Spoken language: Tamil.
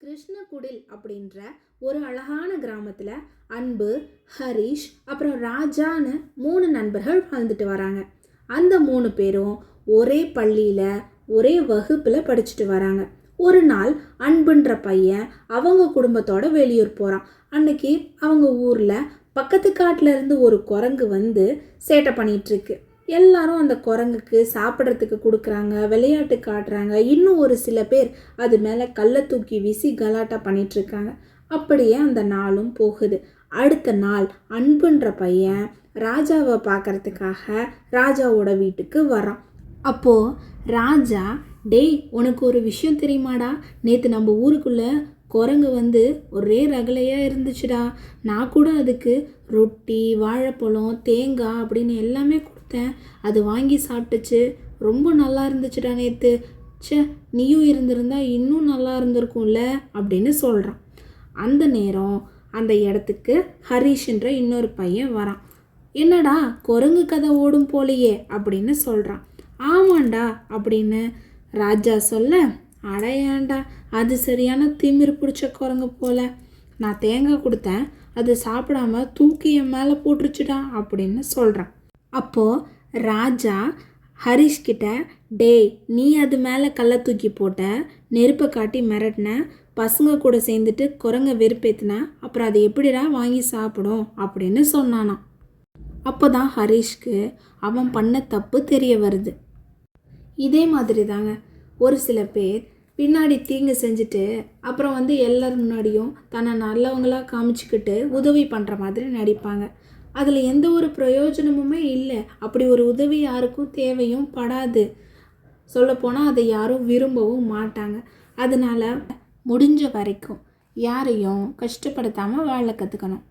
கிருஷ்ணகுடில் அப்படின்ற ஒரு அழகான கிராமத்தில் அன்பு, ஹரிஷ், அப்புறம் ராஜான்னு 3 நண்பர்கள் வாழ்ந்துட்டு வராங்க. அந்த 3 பேரும் ஒரே பள்ளியில் ஒரே வகுப்பில் படிச்சுட்டு வராங்க. ஒரு நாள் அன்புன்ற பையன் அவங்க குடும்பத்தோட வெளியூர் போகிறான். அன்னைக்கு அவங்க ஊரில் பக்கத்து காட்டில் இருந்து ஒரு குரங்கு வந்து சேட்டை பண்ணிகிட்ருக்கு. எல்லாரும் அந்த குரங்குக்கு சாப்பிட்றதுக்கு கொடுக்குறாங்க, விளையாட்டு காட்டுறாங்க. இன்னும் ஒரு சில பேர் அது மேலே கல்லை தூக்கி வீசி கலாட்டா பண்ணிகிட்ருக்காங்க. அப்படியே அந்த நாளும் போகுது. அடுத்த நாள் அன்புன்ற பையன் ராஜாவை பார்க்கறதுக்காக ராஜாவோட வீட்டுக்கு வரான். அப்போது ராஜா, டேய் உனக்கு ஒரு விஷயம் தெரியுமாடா, நேற்று நம்ம ஊருக்குள்ளே குரங்கு வந்து ஒரே ரகலையாக இருந்துச்சுடா. நான் கூட அதுக்கு ரொட்டி, வாழைப்பழம், தேங்காய் அப்படின்னு எல்லாமே கொடுத்தேன். அது வாங்கி சாப்பிட்டுச்சு. ரொம்ப நல்லா இருந்துச்சுடா நேற்று. நீயும் இருந்திருந்தா இன்னும் நல்லா இருந்திருக்கும்ல அப்படின்னு சொல்கிறான். அந்த நேரம் அந்த இடத்துக்கு ஹரிஷ்ன்ற இன்னொரு பையன் வரான். என்னடா குரங்கு கதை ஓடும் போலையே அப்படின்னு சொல்கிறான். ஆமாண்டா அப்படின்னு ராஜா சொல்ல, அடையாண்டா அது சரியான திமிரு பிடிச்ச குரங்கு போல. நான் தேங்காய் கொடுத்தேன், அது சாப்பிடாம தூக்கி என் மேலே போட்டுருச்சுடா அப்படின்னு சொல்கிறான். அப்போது ராஜா ஹரிஷ்கிட்ட, டேய் நீ அது மேலே கல்லை தூக்கி போட்ட, நெருப்பை காட்டி மிரட்டின, பசங்க கூட சேர்ந்துட்டு குரங்க வெறுப்பேற்றின, அப்புறம் அதை எப்படிடா வாங்கி சாப்பிடும் அப்படின்னு சொன்னானாம். அப்போ தான் ஹரிஷ்க்கு அவன் பண்ண தப்பு தெரிய வருது. இதே மாதிரி தாங்க ஒரு சில பேர் பின்னாடி தீங்கு செஞ்சுட்டு அப்புறம் வந்து எல்லார் முன்னாடியும் தன்னை நல்லவங்களாக காமிச்சிக்கிட்டு உதவி பண்ணுற மாதிரி நடிப்பாங்க. அதில் எந்த ஒரு பிரயோஜனமுமே இல்லை. அப்படி ஒரு உதவி யாருக்கும் தேவையும் படாது. சொல்லப்போனால் அதை யாரும் விரும்பவும் மாட்டாங்க. அதனால் முடிஞ்ச வரைக்கும் யாரையும் கஷ்டப்படுத்தாமல் வாழ கற்றுக்கணும்.